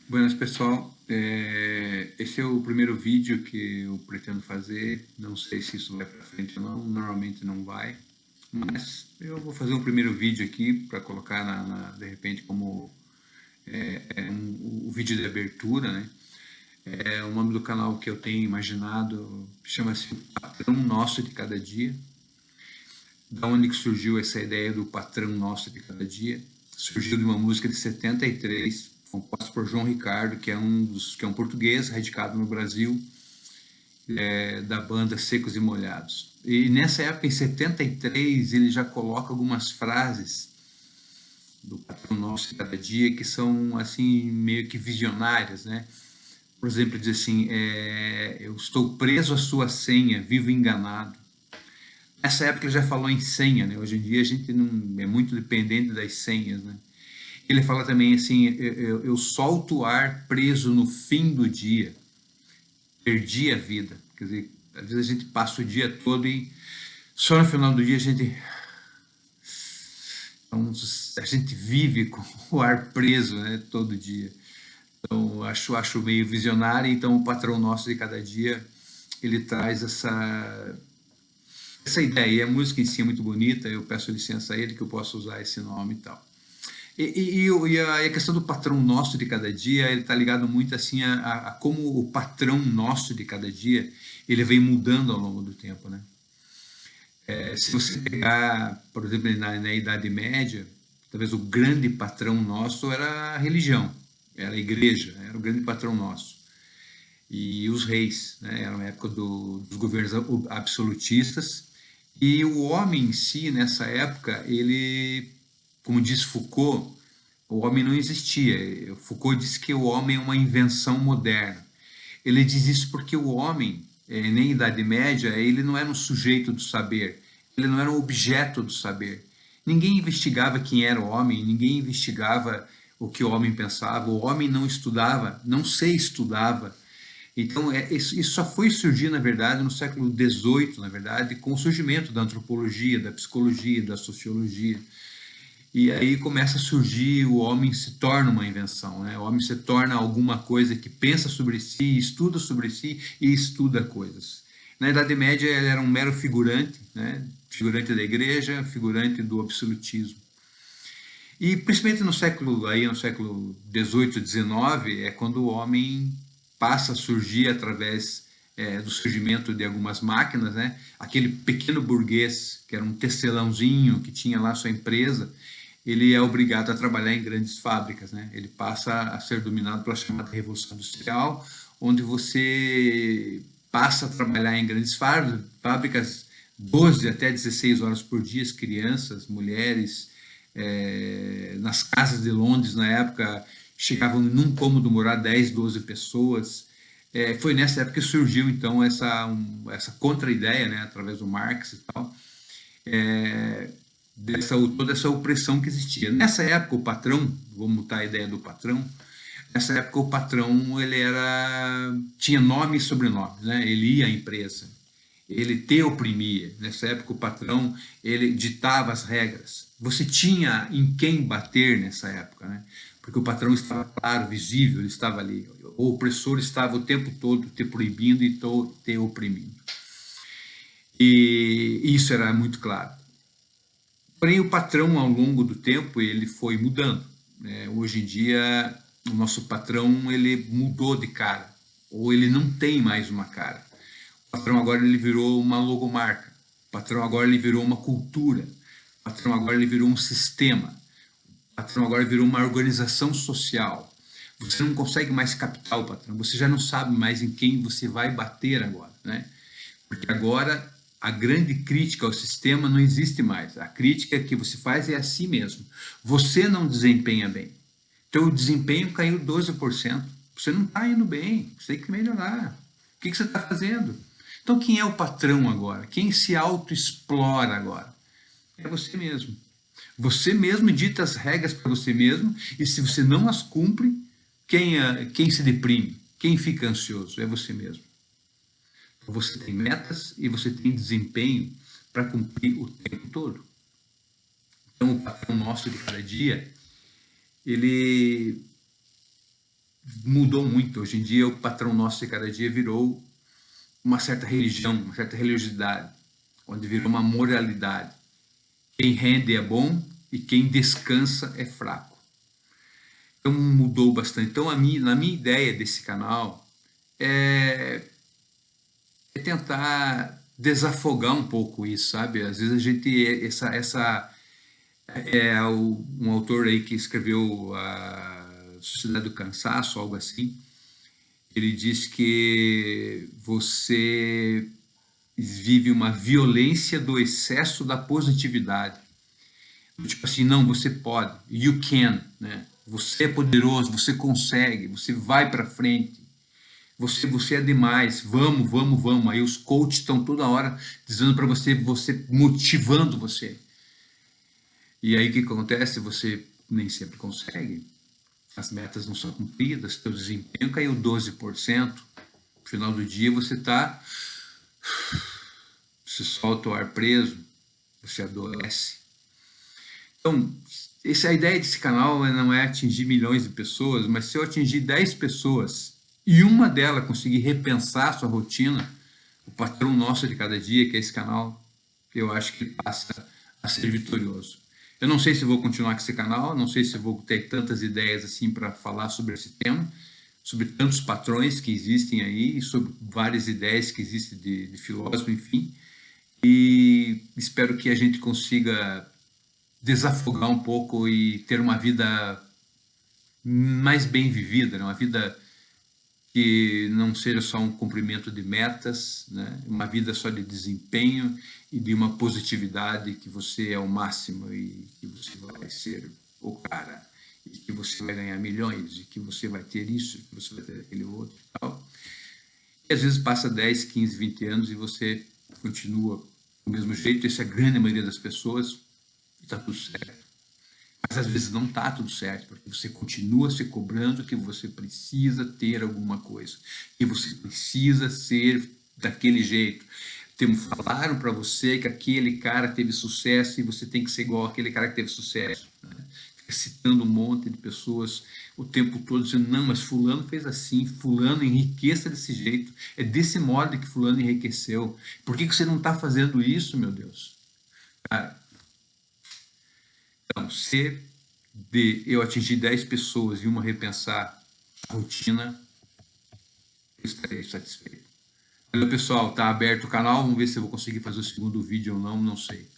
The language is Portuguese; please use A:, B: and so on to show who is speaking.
A: Buenas, pessoal. Esse é o primeiro vídeo que eu pretendo fazer. Não sei se isso vai para frente ou não. Normalmente não vai. Mas eu vou fazer um primeiro vídeo aqui para colocar, de repente, como o vídeo de abertura, né? O nome do canal que eu tenho imaginado chama-se O Patrão Nosso de Cada Dia. Da onde que surgiu essa ideia do patrão nosso de cada dia? Surgiu de uma música de 73, composta por João Ricardo, que é um português radicado no Brasil, da banda Secos e Molhados. E nessa época, em 73, ele já coloca algumas frases do patrão nosso de cada dia que são assim meio que visionárias, né? Por exemplo, diz assim: eu estou preso à sua senha, vivo enganado. Nessa época ele já falou em senha, né? Hoje em dia a gente não é muito dependente das senhas, né? Ele fala também assim: eu solto o ar preso no fim do dia, perdi a vida. Quer dizer, às vezes a gente passa o dia todo e só no final do dia a gente vive com o ar preso, né? Todo dia. Então acho meio visionário. Então o patrão nosso de cada dia ele traz essa ideia. E a música em si é muito bonita. Eu peço licença a ele que eu possa usar esse nome e tal. E a questão do patrão nosso de cada dia, ele está ligado muito assim a como o patrão nosso de cada dia, ele vem mudando ao longo do tempo, né? Se você pegar, por exemplo, na Idade Média, talvez o grande patrão nosso era a religião, era a igreja, era o grande patrão nosso. E os reis, né? Era uma época dos governos absolutistas, e o homem em si, nessa época, ele, como diz Foucault, o homem não existia. Foucault diz que o homem é uma invenção moderna. Ele diz isso porque o homem, nem Idade Média, ele não era um sujeito do saber, ele não era um objeto do saber. Ninguém investigava quem era o homem, ninguém investigava o que o homem pensava, o homem não estudava, não se estudava. Então, isso só foi surgir, na verdade, no século XVIII, na verdade, com o surgimento da antropologia, da psicologia, da sociologia. E aí começa a surgir, o homem se torna uma invenção, né? O homem se torna alguma coisa que pensa sobre si, estuda sobre si e estuda coisas. Na Idade Média ele era um mero figurante, né? Figurante da igreja, figurante do absolutismo. E principalmente no século XVIII, XIX, é quando o homem passa a surgir através do surgimento de algumas máquinas, né? Aquele pequeno burguês, que era um tecelãozinho, que tinha lá sua empresa, ele é obrigado a trabalhar em grandes fábricas, né? Ele passa a ser dominado pela chamada Revolução Industrial, onde você passa a trabalhar em grandes fábricas 12 até 16 horas por dia, crianças, mulheres, nas casas de Londres, na época, chegavam num cômodo morar 10, 12 pessoas. Foi nessa época que surgiu, então, essa contra-ideia, né, através do Marx e tal, toda essa opressão que existia. Nessa época, o patrão, vamos mutar a ideia do patrão, nessa época o patrão tinha nome e sobrenome, né? Ele ia à empresa, ele te oprimia. Nessa época o patrão ele ditava as regras. Você tinha em quem bater nessa época, né? Porque o patrão estava claro, visível, ele estava ali. O opressor estava o tempo todo te proibindo e te oprimindo. E isso era muito claro. Porém, o patrão, ao longo do tempo, ele foi mudando, né? Hoje em dia, o nosso patrão ele mudou de cara, ou ele não tem mais uma cara. O patrão agora ele virou uma logomarca. O patrão agora ele virou uma cultura. O patrão agora ele virou um sistema. O patrão agora virou uma organização social. Você não consegue mais captar o patrão. Você já não sabe mais em quem você vai bater agora, né? Porque agora a grande crítica ao sistema não existe mais. A crítica que você faz é a si mesmo. Você não desempenha bem. Teu desempenho caiu 12%. Você não está indo bem. Você tem que melhorar. O que você está fazendo? Então, quem é o patrão agora? Quem se autoexplora agora? É você mesmo. Você mesmo dita as regras para você mesmo, e se você não as cumpre, quem se deprime? Quem fica ansioso? É você mesmo. Você tem metas e você tem desempenho para cumprir o tempo todo. Então, o patrão nosso de cada dia, ele mudou muito. Hoje em dia, o patrão nosso de cada dia virou uma certa religião, uma certa religiosidade, onde virou uma moralidade. Quem rende é bom e quem descansa é fraco. Então mudou bastante. Então na minha ideia desse canal é, é tentar desafogar um pouco isso, sabe? Às vezes a gente um autor aí que escreveu a Sociedade do Cansaço, algo assim. Ele diz que você vive uma violência do excesso da positividade. Tipo assim, não, você pode, you can, né? Você é poderoso, você consegue, você vai para frente, você é demais, vamos, vamos, vamos. Aí os coaches estão toda hora dizendo para você, você motivando você. E aí o que acontece? Você nem sempre consegue, as metas não são cumpridas, seu desempenho caiu 12%. No final do dia você está, você solta o ar preso, você adoece. Então, a ideia desse canal não é atingir milhões de pessoas, mas se eu atingir 10 pessoas e uma delas conseguir repensar a sua rotina, o patrão nosso de cada dia, que é esse canal, eu acho que ele passa a ser vitorioso. Eu não sei se vou continuar com esse canal, não sei se vou ter tantas ideias assim para falar sobre esse tema, sobre tantos patrões que existem aí, sobre várias ideias que existem de filósofo, enfim. E espero que a gente consiga desafogar um pouco e ter uma vida mais bem vivida, né? Uma vida que não seja só um cumprimento de metas, né? Uma vida só de desempenho e de uma positividade que você é o máximo e que você vai ser o cara, e que você vai ganhar milhões, e que você vai ter isso, que você vai ter aquele outro e tal. E às vezes passa 10, 15, 20 anos e você continua do mesmo jeito, essa é a grande maioria das pessoas, e está tudo certo. Mas às vezes não está tudo certo, porque você continua se cobrando que você precisa ter alguma coisa, que você precisa ser daquele jeito. Falaram para você que aquele cara teve sucesso e você tem que ser igual àquele cara que teve sucesso. Né? Fica citando um monte de pessoas o tempo todo, dizendo, não, mas fulano fez assim, fulano enriqueça desse jeito, é desse modo que fulano enriqueceu. Por que você não está fazendo isso, meu Deus? Cara, então, se eu atingir 10 pessoas e uma repensar a rotina, eu estarei satisfeito. Olha, pessoal, tá aberto o canal, vamos ver se eu vou conseguir fazer o segundo vídeo ou não, não sei.